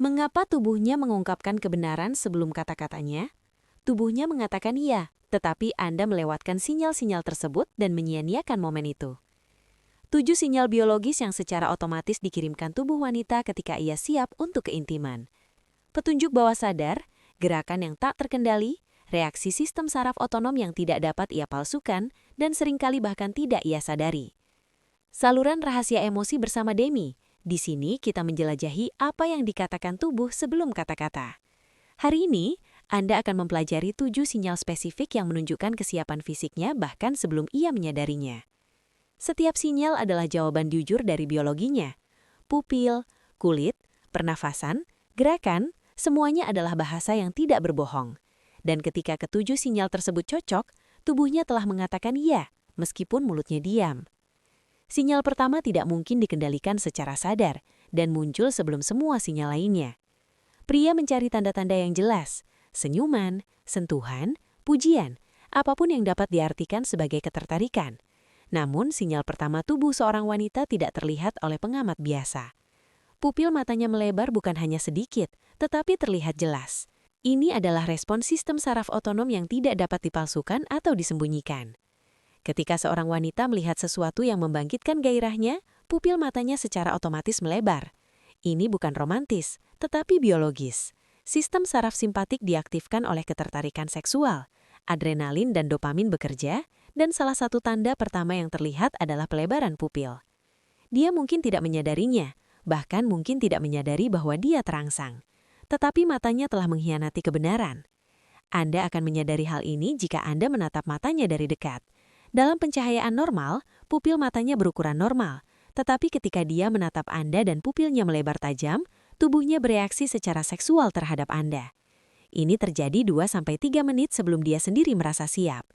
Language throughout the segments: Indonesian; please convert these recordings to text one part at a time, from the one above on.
Mengapa tubuhnya mengungkapkan kebenaran sebelum kata-katanya? Tubuhnya mengatakan iya, tetapi Anda melewatkan sinyal-sinyal tersebut dan menyia-nyiakan momen itu. 7 sinyal biologis yang secara otomatis dikirimkan tubuh wanita ketika ia siap untuk keintiman. Petunjuk bawah sadar, gerakan yang tak terkendali, reaksi sistem saraf otonom yang tidak dapat ia palsukan, dan seringkali bahkan tidak ia sadari. Saluran rahasia emosi bersama Demi. Di sini kita menjelajahi apa yang dikatakan tubuh sebelum kata-kata. Hari ini, Anda akan mempelajari 7 sinyal spesifik yang menunjukkan kesiapan fisiknya bahkan sebelum ia menyadarinya. Setiap sinyal adalah jawaban jujur dari biologinya. Pupil, kulit, pernafasan, gerakan, semuanya adalah bahasa yang tidak berbohong. Dan ketika ketujuh sinyal tersebut cocok, tubuhnya telah mengatakan iya, meskipun mulutnya diam. Sinyal pertama tidak mungkin dikendalikan secara sadar dan muncul sebelum semua sinyal lainnya. Pria mencari tanda-tanda yang jelas, senyuman, sentuhan, pujian, apapun yang dapat diartikan sebagai ketertarikan. Namun, sinyal pertama tubuh seorang wanita tidak terlihat oleh pengamat biasa. Pupil matanya melebar bukan hanya sedikit, tetapi terlihat jelas. Ini adalah respons sistem saraf otonom yang tidak dapat dipalsukan atau disembunyikan. Ketika seorang wanita melihat sesuatu yang membangkitkan gairahnya, pupil matanya secara otomatis melebar. Ini bukan romantis, tetapi biologis. Sistem saraf simpatik diaktifkan oleh ketertarikan seksual. Adrenalin dan dopamin bekerja, dan salah satu tanda pertama yang terlihat adalah pelebaran pupil. Dia mungkin tidak menyadarinya, bahkan mungkin tidak menyadari bahwa dia terangsang. Tetapi matanya telah mengkhianati kebenaran. Anda akan menyadari hal ini jika Anda menatap matanya dari dekat. Dalam pencahayaan normal, pupil matanya berukuran normal. Tetapi ketika dia menatap Anda dan pupilnya melebar tajam, tubuhnya bereaksi secara seksual terhadap Anda. Ini terjadi 2-3 menit sebelum dia sendiri merasa siap.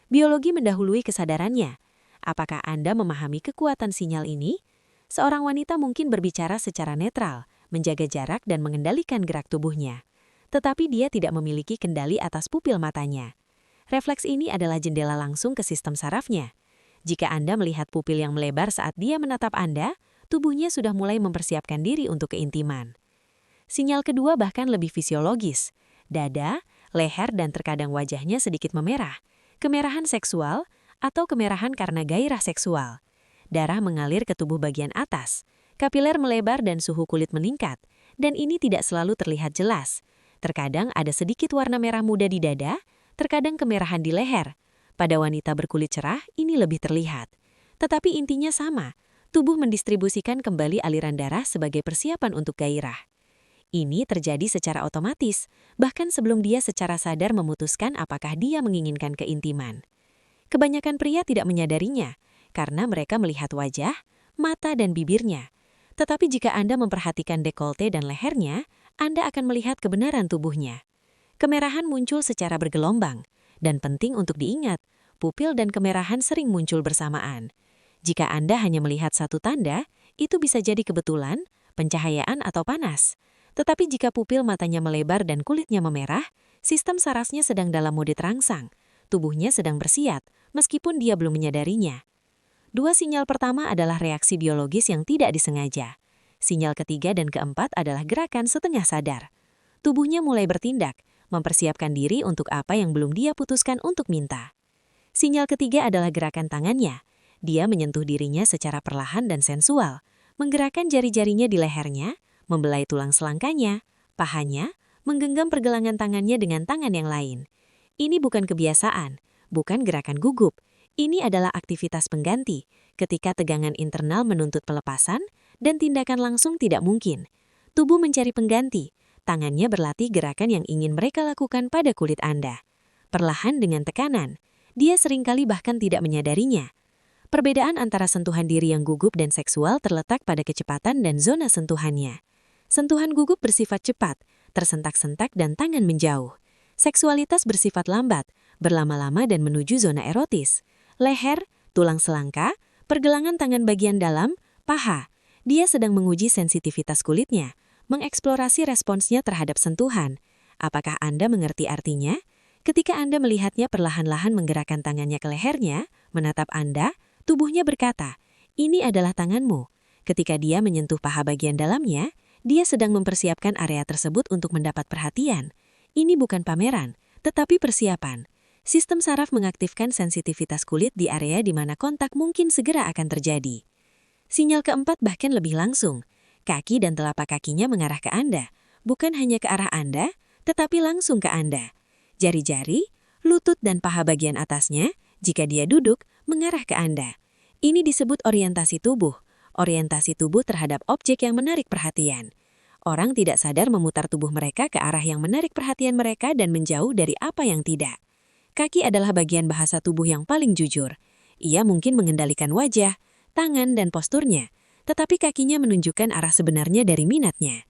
Biologi mendahului kesadarannya. Apakah Anda memahami kekuatan sinyal ini? Seorang wanita mungkin berbicara secara netral, menjaga jarak dan mengendalikan gerak tubuhnya. Tetapi dia tidak memiliki kendali atas pupil matanya. Refleks ini adalah jendela langsung ke sistem sarafnya. Jika Anda melihat pupil yang melebar saat dia menatap Anda, tubuhnya sudah mulai mempersiapkan diri untuk keintiman. Sinyal kedua bahkan lebih fisiologis. Dada, leher dan terkadang wajahnya sedikit memerah. Kemerahan seksual atau kemerahan karena gairah seksual. Darah mengalir ke tubuh bagian atas, kapiler melebar dan suhu kulit meningkat, dan ini tidak selalu terlihat jelas. Terkadang ada sedikit warna merah muda di dada, terkadang kemerahan di leher. Pada wanita berkulit cerah, ini lebih terlihat. Tetapi intinya sama, tubuh mendistribusikan kembali aliran darah sebagai persiapan untuk gairah. Ini terjadi secara otomatis, bahkan sebelum dia secara sadar memutuskan apakah dia menginginkan keintiman. Kebanyakan pria tidak menyadarinya, karena mereka melihat wajah, mata dan bibirnya. Tetapi jika Anda memperhatikan dekolte dan lehernya, Anda akan melihat kebenaran tubuhnya. Kemerahan muncul secara bergelombang, dan penting untuk diingat, pupil dan kemerahan sering muncul bersamaan. Jika Anda hanya melihat satu tanda, itu bisa jadi kebetulan, pencahayaan atau panas. Tetapi jika pupil matanya melebar dan kulitnya memerah, sistem sarafnya sedang dalam mode terangsang. Tubuhnya sedang bersiap, meskipun dia belum menyadarinya. 2 sinyal pertama adalah reaksi biologis yang tidak disengaja. Sinyal ketiga dan keempat adalah gerakan setengah sadar. Tubuhnya mulai bertindak, mempersiapkan diri untuk apa yang belum dia putuskan untuk minta. Sinyal ketiga adalah gerakan tangannya. Dia menyentuh dirinya secara perlahan dan sensual, menggerakkan jari-jarinya di lehernya, membelai tulang selangkanya, pahanya, menggenggam pergelangan tangannya dengan tangan yang lain. Ini bukan kebiasaan, bukan gerakan gugup. Ini adalah aktivitas pengganti, ketika tegangan internal menuntut pelepasan dan tindakan langsung tidak mungkin. Tubuh mencari pengganti, tangannya berlatih gerakan yang ingin mereka lakukan pada kulit Anda. Perlahan dengan tekanan, dia seringkali bahkan tidak menyadarinya. Perbedaan antara sentuhan diri yang gugup dan seksual terletak pada kecepatan dan zona sentuhannya. Sentuhan gugup bersifat cepat, tersentak-sentak dan tangan menjauh. Seksualitas bersifat lambat, berlama-lama dan menuju zona erotis. Leher, tulang selangka, pergelangan tangan bagian dalam, paha. Dia sedang menguji sensitivitas kulitnya, mengeksplorasi responsnya terhadap sentuhan. Apakah Anda mengerti artinya? Ketika Anda melihatnya perlahan-lahan menggerakkan tangannya ke lehernya, menatap Anda, tubuhnya berkata, "Ini adalah tanganmu." Ketika dia menyentuh paha bagian dalamnya, Dia sedang mempersiapkan area tersebut untuk mendapat perhatian. Ini bukan pameran, tetapi persiapan. Sistem saraf mengaktifkan sensitivitas kulit di area di mana kontak mungkin segera akan terjadi. Sinyal keempat bahkan lebih langsung. Kaki dan telapak kakinya mengarah ke Anda, bukan hanya ke arah Anda, tetapi langsung ke Anda. Jari-jari, lutut dan paha bagian atasnya, jika dia duduk, mengarah ke Anda. Ini disebut orientasi tubuh. Orientasi tubuh terhadap objek yang menarik perhatian. Orang tidak sadar memutar tubuh mereka ke arah yang menarik perhatian mereka dan menjauh dari apa yang tidak. Kaki adalah bagian bahasa tubuh yang paling jujur. Ia mungkin mengendalikan wajah, tangan, dan posturnya, tetapi kakinya menunjukkan arah sebenarnya dari minatnya.